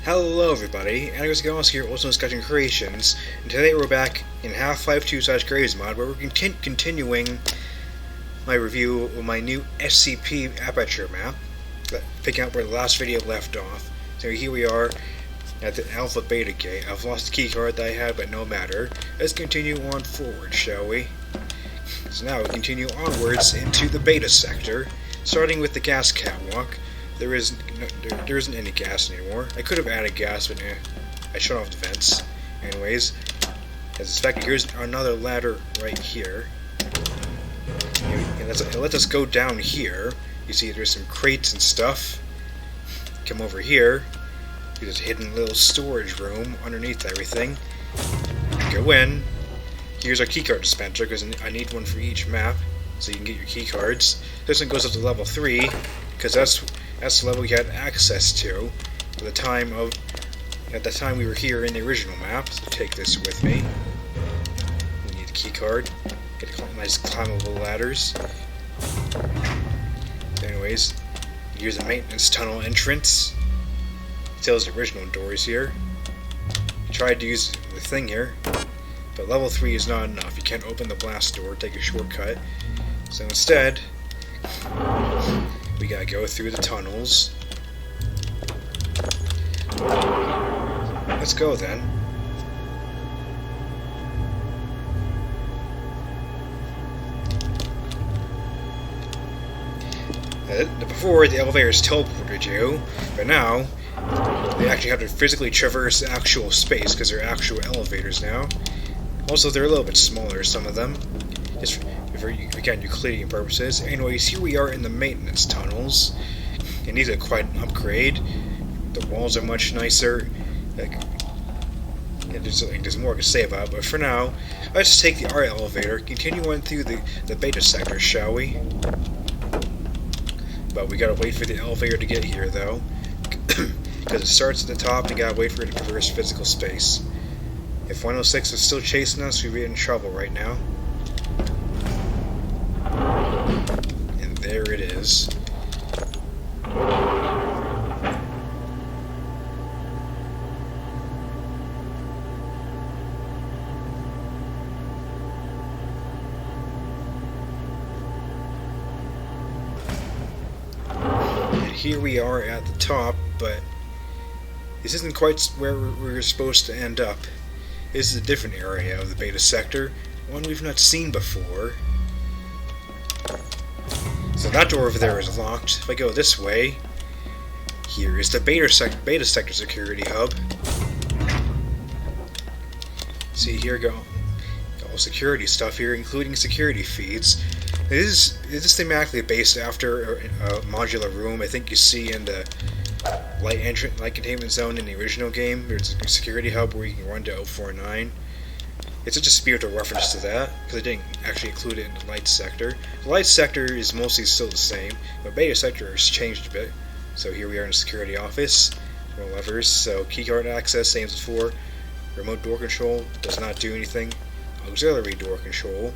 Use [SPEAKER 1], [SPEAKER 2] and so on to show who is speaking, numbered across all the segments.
[SPEAKER 1] Hello everybody, ALLOS here, also Sketching Creations, and today we're back in Half-Life 2/Graves mod, where we're continuing my review of my new SCP Aperture map, picking up where the last video left off. So here we are at the Alpha Beta gate. I've lost the keycard that I had, but no matter. Let's continue on forward, shall we? So now we continue onwards into the Beta sector, starting with the gas catwalk. There isn't any gas anymore. I could have added gas, but I shut off the vents. Anyways, as expected, here's another ladder right here. And let us go down here. You see there's some crates and stuff. Come over here. There's a hidden little storage room underneath everything. Go in. Here's our keycard dispenser, because I need one for each map, so you can get your keycards. This one goes up to level 3, because that's the level we had access to at the time we were here in the original map. So take this with me. We need a keycard. Get nice climbable ladders. Anyways, here's the maintenance tunnel entrance. Still has the original doors here. I tried to use the thing here, but level 3 is not enough. You can't open the blast door, take a shortcut. So instead, we gotta go through the tunnels. Let's go then. Before, the elevators teleported you, but now they actually have to physically traverse actual space because they're actual elevators now. Also, they're a little bit smaller, some of them. Just for, again, Euclidean purposes. Anyways, here we are in the maintenance tunnels. It needs quite an upgrade. The walls are much nicer. There's more to say about it, but for now, let's take the art elevator, continue on through the beta sector, shall we? But we gotta wait for the elevator to get here, though. Because it starts at the top, and you gotta wait for it to traverse physical space. If 106 is still chasing us, we'd be in trouble right now. And there it is. And here we are at the top, but this isn't quite where we're supposed to end up. This is a different area of the beta sector, one we've not seen before. So that door over there is locked. If I go this way, here is the beta sector security hub. See, here got all security stuff here, including security feeds. This is thematically based after a modular room I think you see in the light containment zone in the original game. There's a security hub where you can run to 049. It's just a spiritual reference to that, because I didn't actually include it in the light sector. The light sector is mostly still the same, but beta sector has changed a bit. So here we are in the security office. More levers, so keycard access, same as before. Remote door control does not do anything. Auxiliary door control.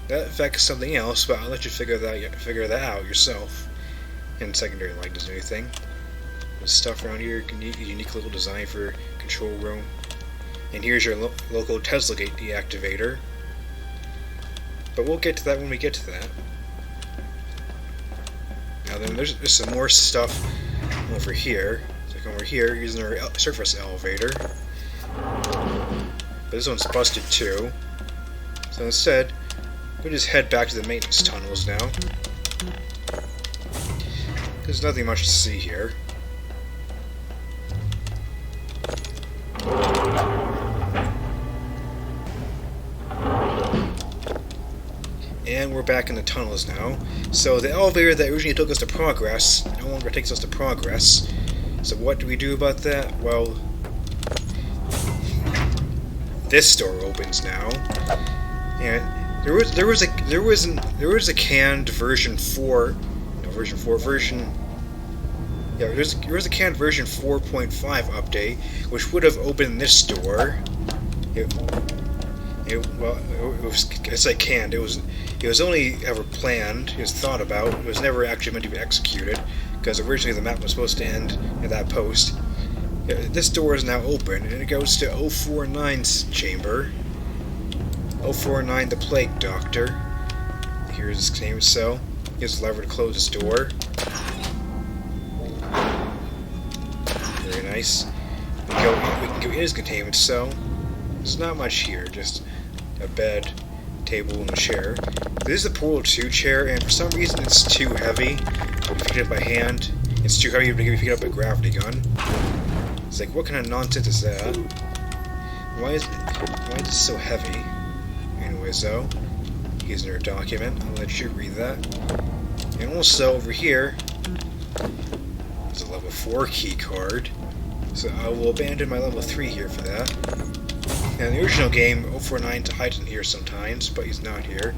[SPEAKER 1] That affects something else, but I'll let you figure that out yourself. And secondary light doesn't do anything. There's stuff around here, unique little design for control room. And here's your local Tesla gate deactivator. But we'll get to that when we get to that. Now then, there's some more stuff over here. So come over here using our surface elevator. But this one's busted too. So instead, we'll just head back to the maintenance tunnels now. There's nothing much to see here. And we're back in the tunnels now. So the elevator that originally took us to progress no longer takes us to progress. So what do we do about that? Well, this door opens now, and there was a canned version 4. No, version 4 version. Yeah, there was a canned version 4.5 update, which would have opened this door. It's like canned. It was only ever planned. It was thought about. It was never actually meant to be executed, because originally the map was supposed to end at that post. Yeah, this door is now open, and it goes to 049's chamber. 049, the Plague Doctor. Here's his containment cell. Here's the lever to close this door. Very nice. We can go in his containment cell. There's not much here, just a bed, table, and a chair. This is a Portal 2 chair, and for some reason it's too heavy. If you pick it up by hand, it's too heavy to pick it up by gravity gun. It's like, what kind of nonsense is that? Why is it so heavy? Anyways, though, here's another document. I'll let you read that. And also, over here, there's a level 4 key card. So I will abandon my level 3 here for that. Now, in the original game, 049 hides in here sometimes, but he's not here.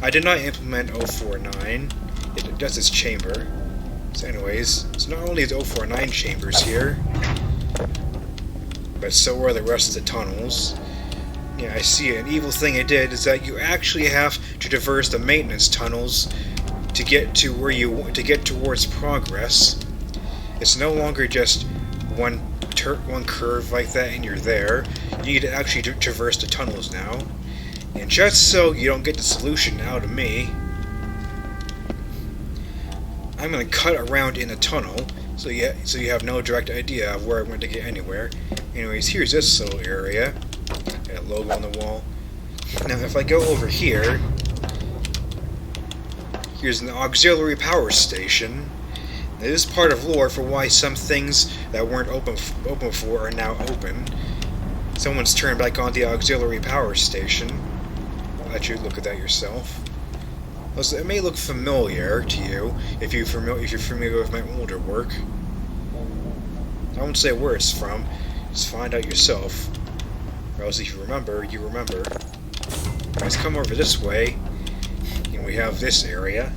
[SPEAKER 1] I did not implement 049. It does its chamber. So anyways, so not only is 049 chambers here, but so are the rest of the tunnels. Yeah, I see. An evil thing it did is that you actually have to traverse the maintenance tunnels to get to where you want to get towards progress. It's no longer just one curve like that and you're there. You need to actually traverse the tunnels now. And just so you don't get the solution out of me, I'm going to cut around in a tunnel so you have no direct idea of where I'm going to get anywhere. Anyways, here's this little area. Got a logo on the wall. Now if I go over here, here's an auxiliary power station. It is part of lore for why some things that weren't open before are now open. Someone's turned back on the auxiliary power station. I'll let you look at that yourself. Also, it may look familiar to you if you're familiar with my older work. I won't say where it's from. Just find out yourself. Or else if you remember, you remember. Let's come over this way, and we have this area.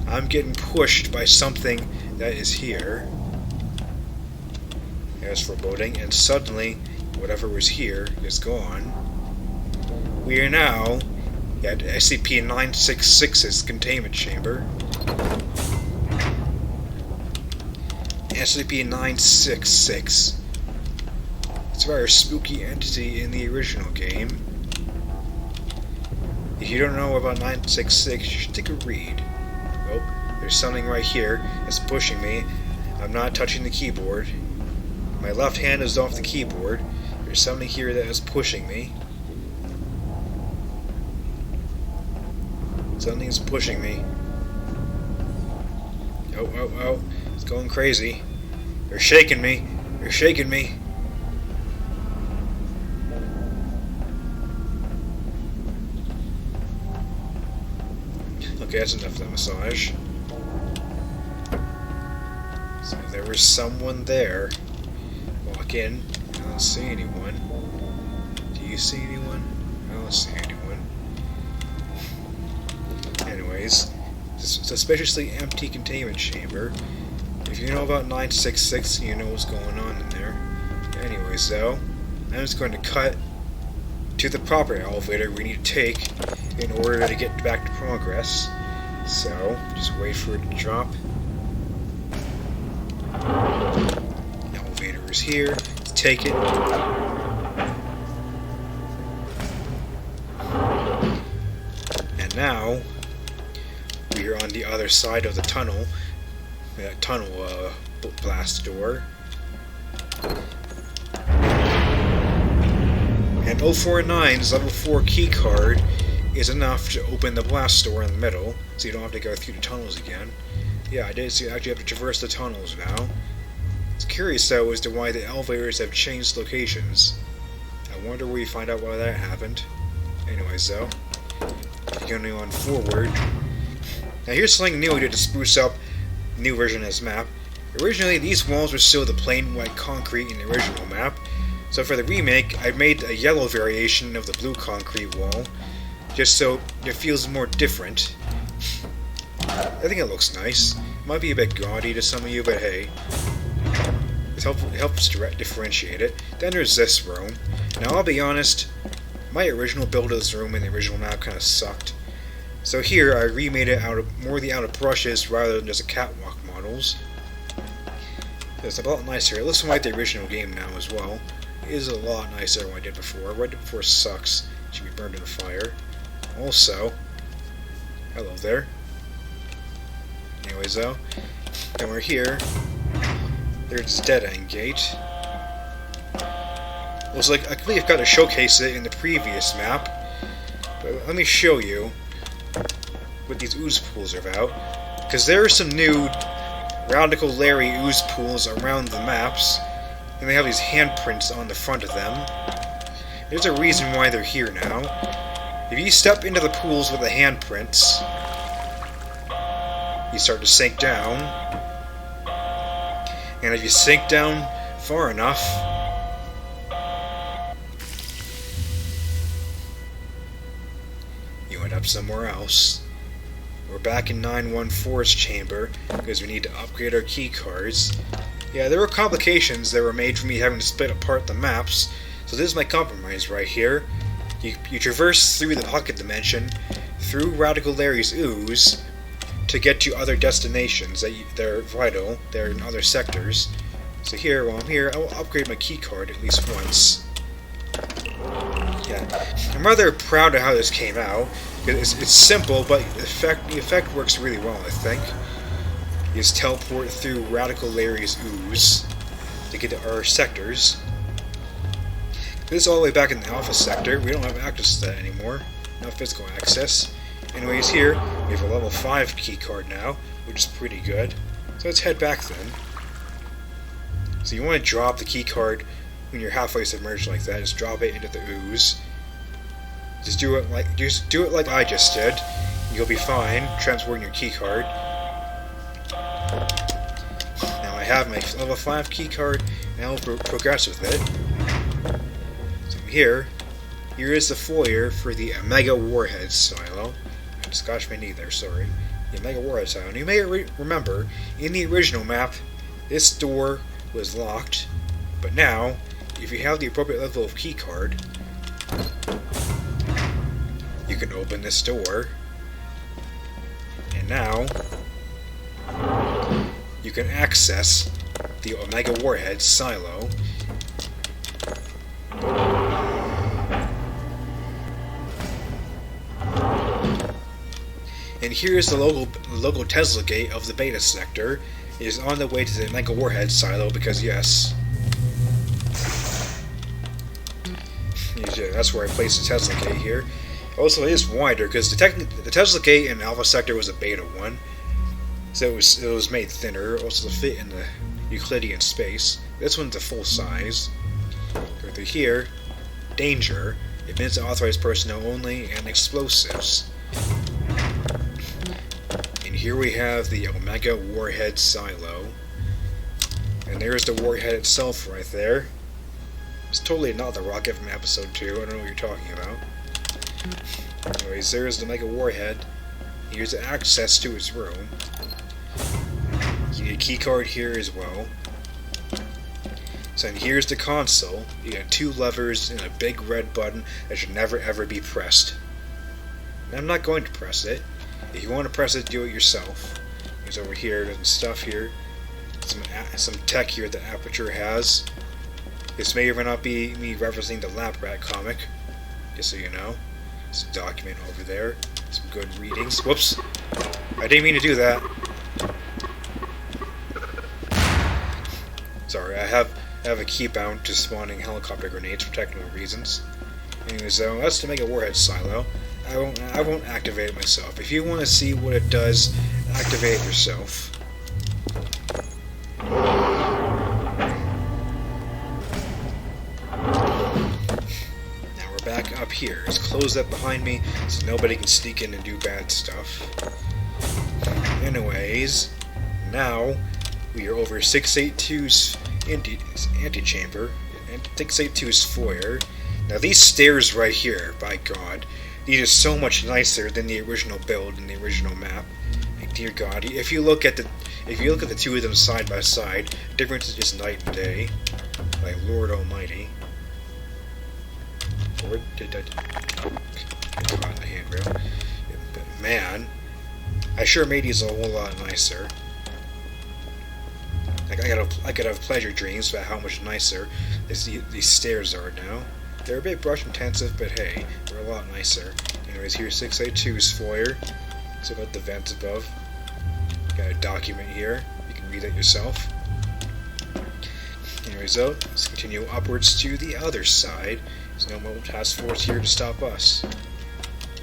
[SPEAKER 1] I'm getting pushed by something that is here. As foreboding, and suddenly, whatever was here is gone. We are now at SCP-966's containment chamber. SCP-966. It's a rather spooky entity in the original game. If you don't know about 966, you should take a read. Oh, there's something right here that's pushing me. I'm not touching the keyboard. My left hand is off the keyboard. There's something here that is pushing me. Something is pushing me. Oh. It's going crazy. They're shaking me. They're shaking me. Okay, that's enough of that massage. So there was someone there. Walk in. I don't see anyone. Do you see anyone? I don't see anyone. Anyways, it's a suspiciously empty containment chamber. If you know about 966, you know what's going on in there. Anyways, though, I'm just going to cut to the proper elevator we need to take in order to get back to progress. So, just wait for it to drop. Elevator is here. Let's take it. And now, we are on the other side of the tunnel. That tunnel blast door. And 049's level 4 key card is enough to open the blast door in the middle, so you don't have to go through the tunnels again. Yeah, I did, so you actually have to traverse the tunnels now. It's curious, though, as to why the elevators have changed locations. I wonder where you find out why that happened. Anyways, though, continuing on forward. Now here's something new we did to spruce up the new version of this map. Originally, these walls were still the plain white concrete in the original map, so for the remake, I made a yellow variation of the blue concrete wall, just so it feels more different. I think it looks nice. Might be a bit gaudy to some of you, but hey, it helps to differentiate it. Then there's this room. Now I'll be honest, my original build of this room in the original map kind of sucked. So here I remade it out of brushes rather than just a catwalk models. It's a lot nicer. It looks like the original game now as well. It is a lot nicer than what I did before. What I did before sucks. It should be burned in the fire. Also, hello there. Anyways though, then we're here. There's dead end gate. Looks like I believe I've got to showcase it in the previous map. But let me show you what these ooze pools are about. Because there are some new Radical Larry ooze pools around the maps, and they have these handprints on the front of them. There's a reason why they're here now. If you step into the pools with the handprints, you start to sink down, and if you sink down far enough, you end up somewhere else. We're back in 914's chamber, because we need to upgrade our key cards. Yeah, there were complications that were made for me having to split apart the maps, so this is my compromise right here. You traverse through the pocket dimension, through Radical Larry's ooze, to get to other destinations that are vital, they're in other sectors. So here, while I'm here, I will upgrade my key card at least once. Yeah, I'm rather proud of how this came out. It's simple, but the effect works really well, I think. You just teleport through Radical Larry's ooze to get to our sectors. This is all the way back in the Alpha sector. We don't have access to that anymore. No physical access. Anyways, here, we have a level 5 key card now, which is pretty good. So let's head back then. So you want to drop the key card when you're halfway submerged like that. Just drop it into the ooze. Just do it like I just did. You'll be fine transporting your key card. Now I have my level 5 key card, and I will progress with it. So here is the foyer for the Omega Warhead silo. I scotched my knee there, sorry. The Omega Warhead silo. And you may remember, in the original map, this door was locked, but now, if you have the appropriate level of key card, you can open this door, and now you can access the Omega Warhead silo. And here's the local Tesla gate of the beta sector. It is on the way to the Omega Warhead silo because yes, that's where I placed the Tesla gate here. Also, it is wider because the Tesla gate in Alpha sector was a beta one, so it was made thinner, also to fit in the Euclidean space. This one's a full size. Go through here, danger, admits to authorized personnel only, and explosives. And here we have the Omega Warhead silo, and there's the warhead itself right there. It's totally not the rocket from episode 2. I don't know what you're talking about. Anyways, there's the Omega Warhead. Here's access to its room. You need a keycard here as well. So here's the console. You got 2 levers and a big red button that should never ever be pressed. And I'm not going to press it. If you want to press it, do it yourself. There's over here, there's some stuff here. Some tech here that Aperture has. This may or may not be me referencing the Lap Rat comic, just so you know. There's a document over there. Some good readings. Whoops! I didn't mean to do that. Sorry, I have a key bound to spawning helicopter grenades for technical reasons. Anyways, though, that's to make a warhead silo. I won't activate it myself. If you want to see what it does, activate it yourself. Now we're back up here. Let's close that behind me so nobody can sneak in and do bad stuff. Anyways, now we are over 682's antechamber, and 682's foyer. Now these stairs right here, by God, these are so much nicer than the original build in the original map. Like, dear God, if you look at the 2 of them side by side, the difference is just night and day. Like Lord Almighty. Forward, get caught on the handrail. But man, I sure made these a whole lot nicer. Like I could have pleasure dreams about how much nicer these stairs are now. They're a bit brush intensive, but hey, they're a lot nicer. Anyways, here's 682's foyer. So got the vents above. Got a document here. You can read it yourself. Anyways, though, let's continue upwards to the other side. There's no mobile task force here to stop us.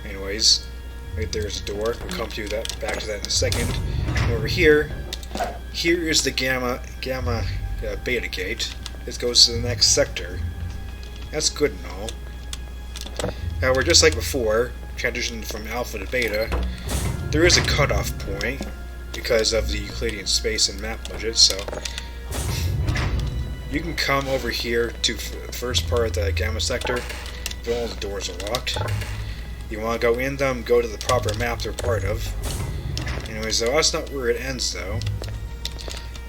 [SPEAKER 1] Anyways, right there's a door. We'll come to that, back to that in a second. And over here is the gamma beta gate. This goes to the next sector. That's good and all. However, just like before, transitioning from alpha to beta, there is a cutoff point because of the Euclidean space and map budget, so you can come over here to the first part of the gamma sector, but all the doors are locked. You want to go in them, go to the proper map they're part of. Anyways, though, that's not where it ends, though.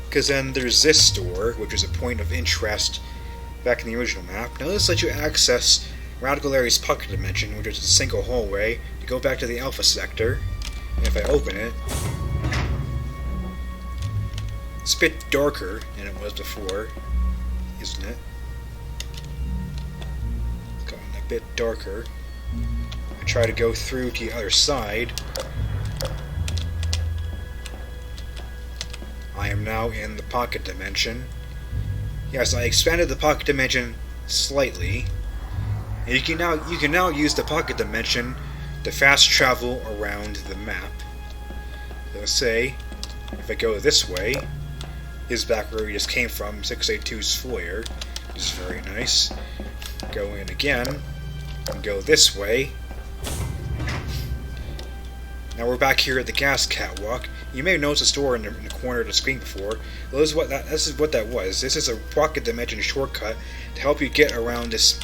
[SPEAKER 1] Because then there's this door, which is a point of interest back in the original map. Now this lets you access Radical Area's pocket dimension, which is a single hallway, to go back to the alpha sector. And if I open it, it's a bit darker than it was before, isn't it? It's gotten a bit darker. I try to go through to the other side. I am now in the pocket dimension. Yes, I expanded the pocket dimension slightly. And you can now use the pocket dimension to fast travel around the map. So say, if I go this way, is back where we just came from, 682's foyer, which is very nice. Go in again, and go this way. Now we're back here at the gas catwalk. You may have noticed a door in the corner of the screen before. Well, this is what that was. This is a pocket dimension shortcut to help you get around this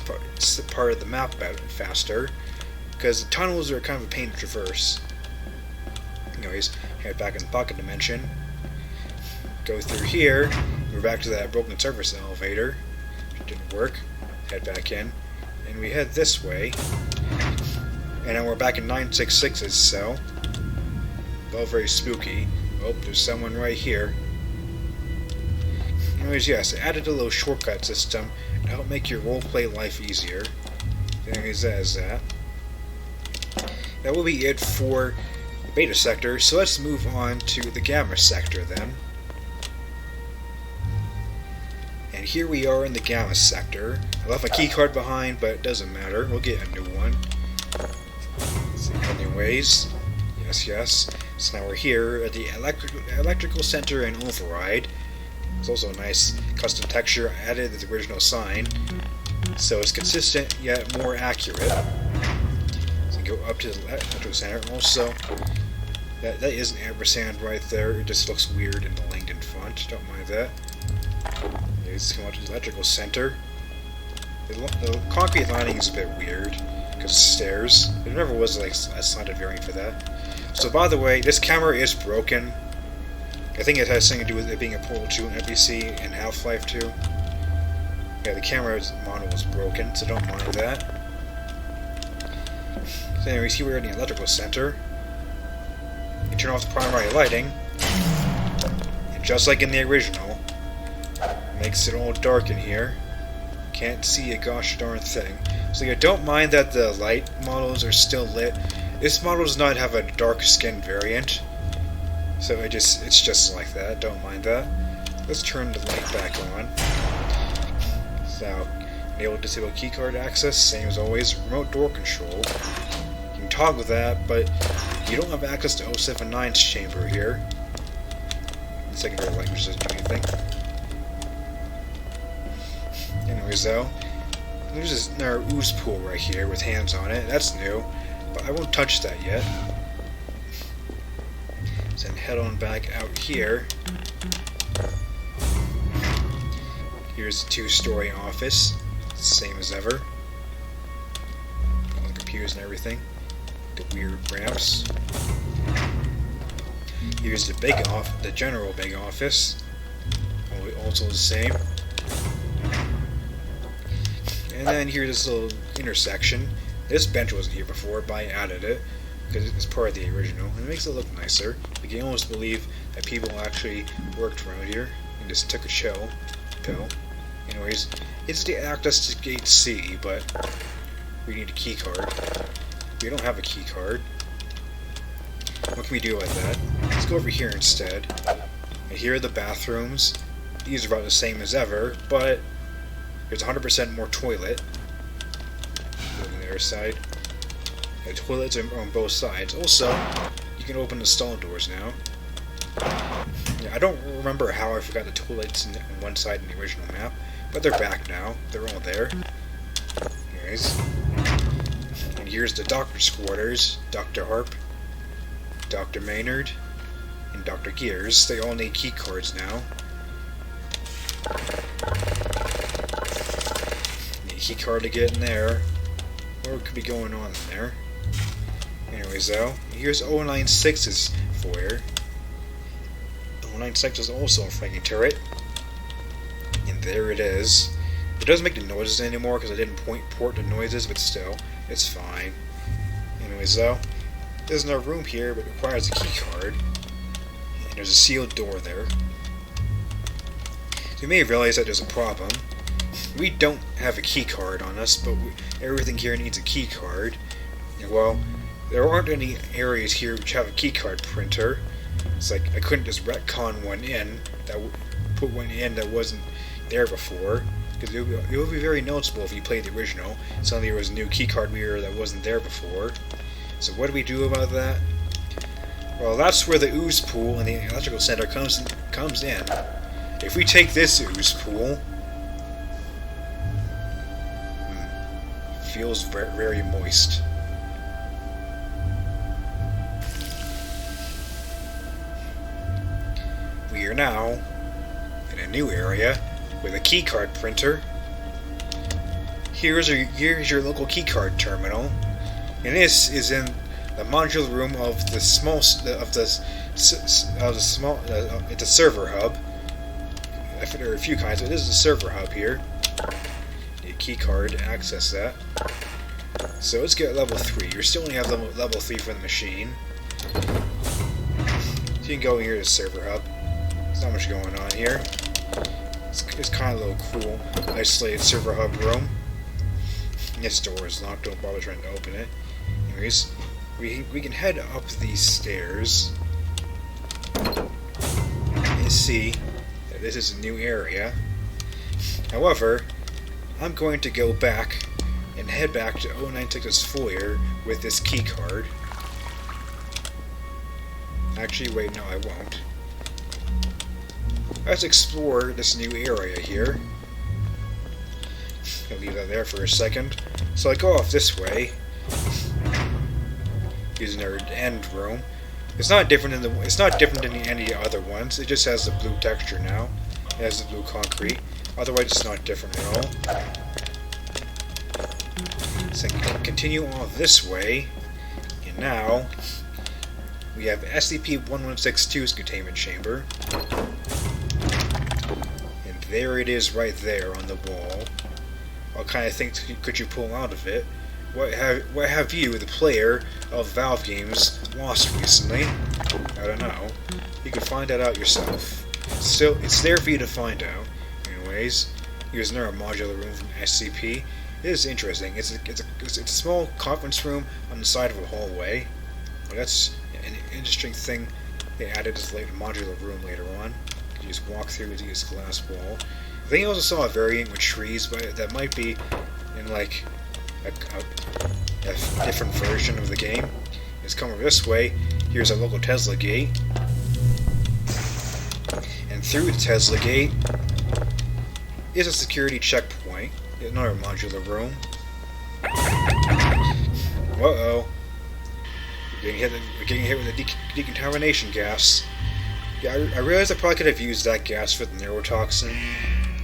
[SPEAKER 1] part of the map faster, because the tunnels are kind of a pain to traverse. Anyways, head back in the pocket dimension. Go through here. We're back to that broken surface elevator. It didn't work. Head back in. And we head this way. And then we're back in 966's cell. All very spooky. Oh, there's someone right here. Anyways, yes, I added a little shortcut system to help make your roleplay life easier. Anyways, that is that. That will be it for the beta sector, so let's move on to the gamma sector then. And here we are in the gamma sector. I left my keycard behind, but it doesn't matter. We'll get a new one. So anyways, yes. So now we're here at the electrical center and override. It's also a nice custom texture added to the original sign, so it's consistent yet more accurate. So go up to the electrical center. Also, that is an ampersand right there. It just looks weird in the Langdon font. Don't mind that. Let's come up to the electrical center. The concrete lining is a bit weird because of stairs. There never was like a slanted variant for that. So by the way, this camera is broken. I think it has something to do with it being a Portal 2 and NPC in Half-Life 2. Yeah, the camera's model is broken, so don't mind that. So anyways, here we're in the electrical center. You turn off the primary lighting, and just like in the original, it makes it all dark in here. Can't see a gosh darn thing. So yeah, don't mind that the light models are still lit. This model does not have a dark skin variant, so it's just like that. Don't mind that. Let's turn the light back on. So, enable disable keycard access, same as always. Remote door control. You can toggle that, but you don't have access to 079's chamber here. The secondary language doesn't do anything. Anyways, though, there's another ooze pool right here with hands on it. That's new. But I won't touch that yet. So then head on back out here. Here's the two-story office. Same as ever. All the computers and everything. The weird ramps. Here's the general big office. Also the same. And then here's this little intersection. This bench wasn't here before, but I added it because it's part of the original, and it makes it look nicer. You can almost believe that people actually worked around here. and just took a chill pill. Anyways, it's the access to gate C, but we need a key card. We don't have a key card. What can we do with that? Let's go over here instead. And here are the bathrooms. These are about the same as ever, but there's 100% more toilet. On the other side. The toilets are on both sides. Also, you can open the stall doors now. Yeah, I don't remember how I forgot the toilets on one side in the original map, but they're back now. They're all there. Anyways. And here's the doctor's quarters. Dr. Harp, Dr. Maynard, and Dr. Gears. They all need key cards now. Need a key card to get in there. What could be going on in there? Anyways, though, here's 096's foyer. 096 is also a flanking turret. And there it is. It doesn't make the noises anymore because I didn't port the noises, but still, it's fine. Anyways, though, there's no room here, but it requires a key card. And there's a sealed door there. So you may realize that there's a problem. We don't have a key card on us, but everything here needs a key card. And, well, there aren't any areas here which have a keycard printer. It's like I couldn't just retcon one in, put one in that wasn't there before, because it would be very noticeable if you played the original. Suddenly there was a new keycard reader that wasn't there before. So what do we do about that? Well, that's where the ooze pool in the electrical center comes in. If we take this ooze pool, feels very moist. We are now in a new area with a keycard printer. Here's your local keycard terminal, and this is in the modular room of the it's a server hub. There are a few kinds, but this is a server hub here. Need a keycard to access that. So let's get level 3. You still only have level 3 for the machine. So you can go here to the server hub. There's not much going on here. It's kind of a little cool, isolated server hub room. This door is locked. Don't bother trying to open it. Anyways, we can head up these stairs and see that this is a new area. However, I'm going to go back and head back to 096's foyer with this key card. Actually, wait, no, I won't. Let's explore this new area here. I'll leave that there for a second. So I go off this way, using our end room. It's not different than any of the other ones. It just has the blue texture now. It has the blue concrete. Otherwise, it's not different at all. So continue on this way, and now we have SCP-1162's containment chamber. And there it is right there on the wall. What kind of things could you pull out of it? What have you, the player of Valve games, lost recently? I don't know. You can find that out yourself. So it's there for you to find out. Anyways, here's another modular room from SCP. It is interesting. It's a small conference room on the side of a hallway. Well, that's an interesting thing. They added this modular room later on. You just walk through this glass wall. I think I also saw a variant with trees, but that might be in like a different version of the game. Let's come over this way. Here's a local Tesla gate. And through the Tesla gate is a security checkpoint. Another modular room. Uh-oh. We're getting hit with the decontamination gas. Yeah, I realized I probably could have used that gas for the neurotoxin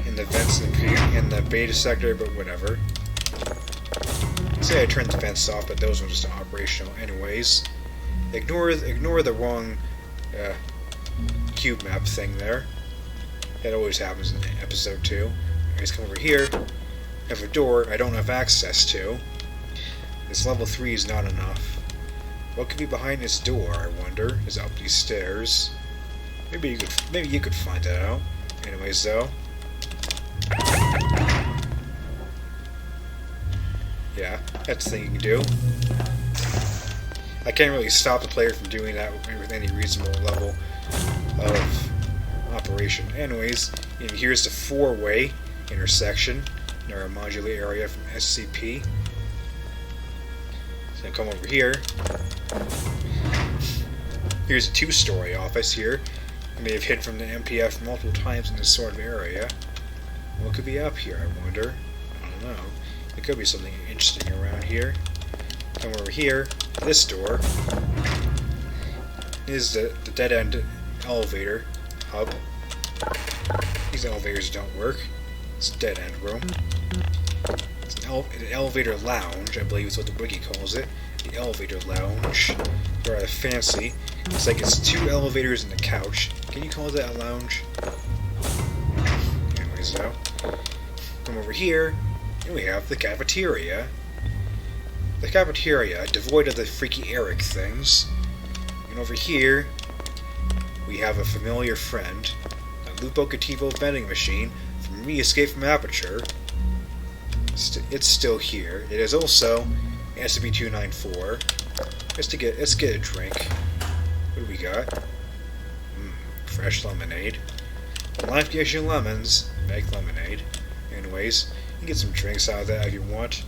[SPEAKER 1] in the vents in the beta sector, but whatever. Say I turned the vents off, but those were just operational anyways. Ignore the wrong cube map thing there. That always happens in episode 2. Let's come over here. Have a door I don't have access to. This level 3 is not enough. What could be behind this door, I wonder? Is it up these stairs? Maybe you could find that out. Anyways, though. Yeah, that's the thing you can do. I can't really stop the player from doing that with any reasonable level of operation. Anyways, here's the four-way intersection in our modular area from SCP. So come over here. Here's a two-story office here. I may have hid from the MPF multiple times in this sort of area. What could be up here, I wonder? I don't know. There could be something interesting around here. Come over here. This door is the dead-end elevator hub. These elevators don't work. It's a dead-end room. It's an elevator lounge, I believe is what the wiki calls it. The elevator lounge. Rather fancy. It's like it's two elevators and a couch. Can you call that a lounge? Anyways, though. Come over here, and we have the cafeteria. The cafeteria, devoid of the freaky Eric things. And over here, we have a familiar friend, a Lupo Cativo vending machine from Escape from Aperture. It's still here. It is also SCP-294. Let's get a drink. What do we got? Fresh lemonade. Life gives you lemons. Make lemonade. Anyways, you can get some drinks out of that if you want.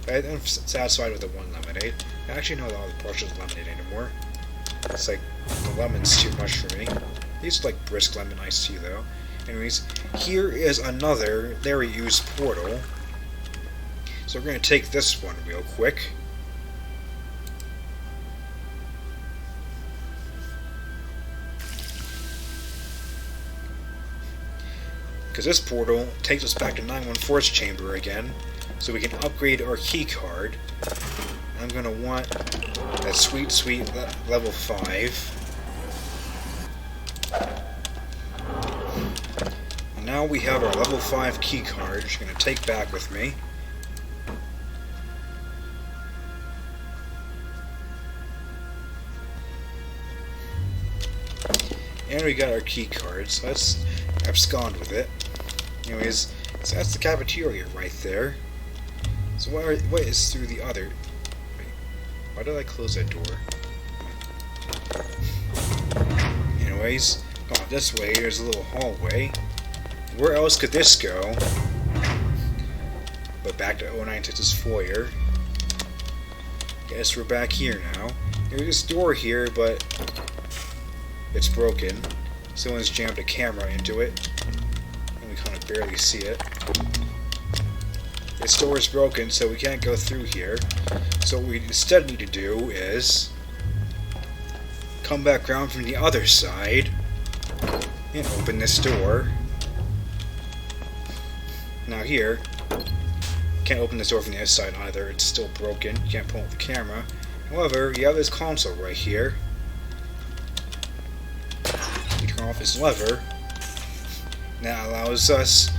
[SPEAKER 1] I'm satisfied with the one lemonade. I actually don't know the partial lemonade anymore. It's like, the lemon's too much for me. I used to like brisk lemon iced tea though. Anyways, here is another very used portal. So we're going to take this one real quick. Because this portal takes us back to 914's chamber again, so we can upgrade our key card. I'm going to want that sweet level 5. And now we have our level 5 key card, which I'm going to take back with me. And we got our key card, so let's abscond with it. Anyways, so that's the cafeteria right there. So what is through the other... Wait, why did I close that door? Anyways, going this way, there's a little hallway. Where else could this go? But back to 096's foyer. Guess we're back here now. There's this door here, but it's broken. Someone's jammed a camera into it, and we kind of barely see it. This door is broken, so we can't go through here. So what we instead need to do is come back around from the other side and open this door. Now here, can't open this door from the other side either. It's still broken. You can't pull out the camera. However, you have this console right here. Off this lever, and that allows us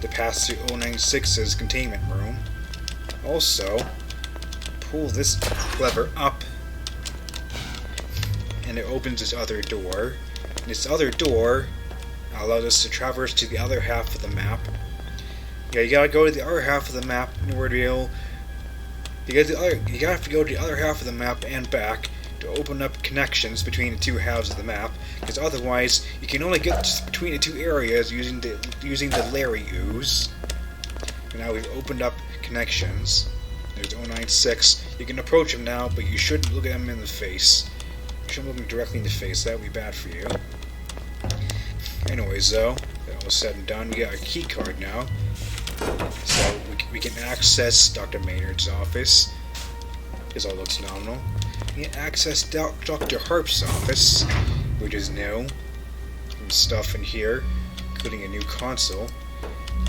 [SPEAKER 1] to pass through 096's containment room. Also, pull this lever up, and it opens this other door. And this other door allows us to traverse to the other half of the map. Yeah, you gotta go to the other half of the map in order to be able. You have to go to the other half of the map and back to open up connections between the two halves of the map, because otherwise you can only get just between the two areas using the Larry ooze. And now we've opened up connections. There's 096. You can approach him now, but you shouldn't look at him in the face. You shouldn't look him directly in the face. That would be bad for you. Anyways, though, that was said and done. We got a key card now, so we can access Dr. Maynard's office. This all looks nominal. We can access Dr. Harp's office, which is new. Some stuff in here, including a new console.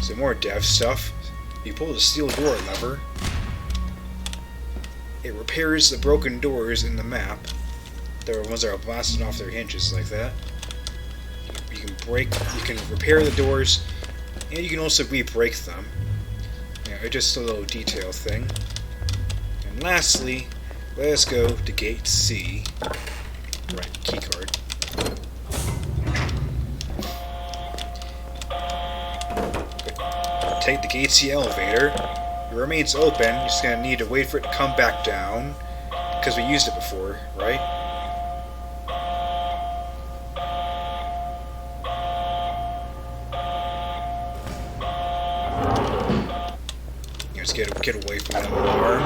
[SPEAKER 1] Some more dev stuff. You pull the steel door lever. It repairs the broken doors in the map. There are ones that are blasted off their hinges like that. You can repair the doors, and you can also re-break them. Yeah, just a little detail thing. And lastly, let us go to gate C. Right, keycard. take the Gatesy elevator. It remains open. You're just gonna need to wait for it to come back down, because we used it before, right? Let's get away from that alarm.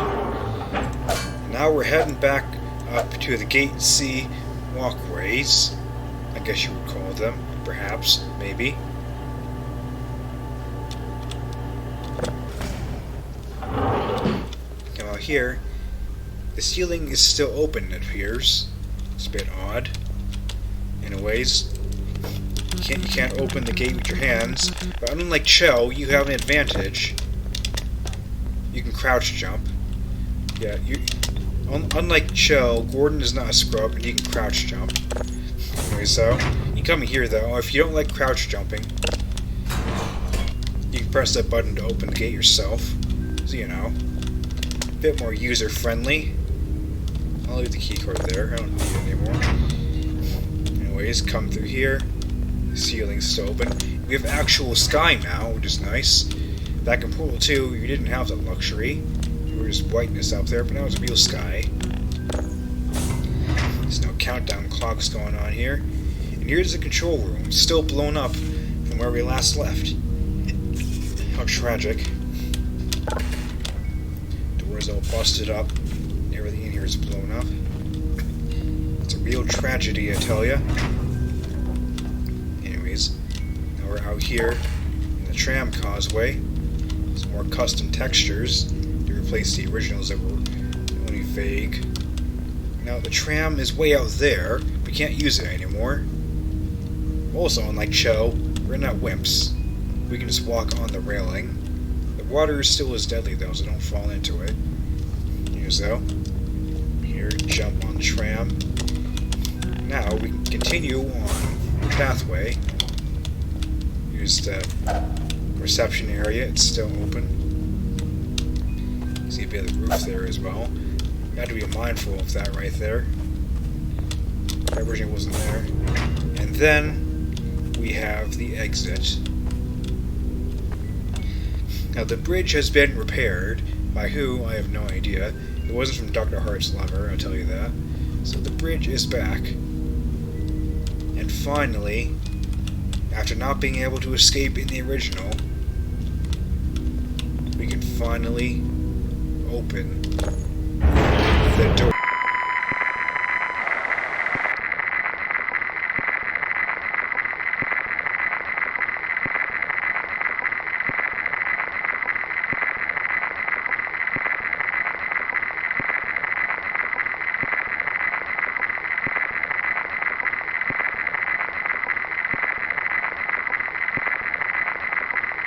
[SPEAKER 1] Now we're heading back up to the Gate C walkways, I guess you would call them, perhaps, maybe. Now here, the ceiling is still open, it appears. It's a bit odd. Anyways, you can't open the gate with your hands, but unlike Cho, you have an advantage. You can crouch jump. Yeah, unlike Cho, Gordon is not a scrub, and he can crouch jump. Anyway, so you come in here though. If you don't like crouch jumping, you can press that button to open the gate yourself. So you know, a bit more user friendly. I'll leave the keycard there. I don't need it anymore. Anyways, come through here. The ceiling's still open. We have actual sky now, which is nice. Back in Portal 2, you didn't have that luxury. You were just whiteness up there, but now it's real sky. There's no countdown clocks going on here. And here's the control room, still blown up from where we last left. How tragic. Doors all busted up. Everything in here is blown up. It's a real tragedy, I tell ya. Anyways, now we're out here in the tram causeway. Some more custom textures to replace the originals that were only vague. Now the tram is way out there. We can't use it anymore. Also, unlike Cho, we're not wimps. We can just walk on the railing. The water is still as deadly though, so don't fall into it. Here's though. Here, jump on the tram. Now we can continue on the pathway. Here's the reception area, it's still open. See a bit of the roof there as well. You have to be mindful of that right there. That version wasn't there. And then we have the exit. Now the bridge has been repaired. By who, I have no idea. It wasn't from Dr. Hart's lover, I'll tell you that. So the bridge is back. And finally, after not being able to escape in the original, we can finally open the door.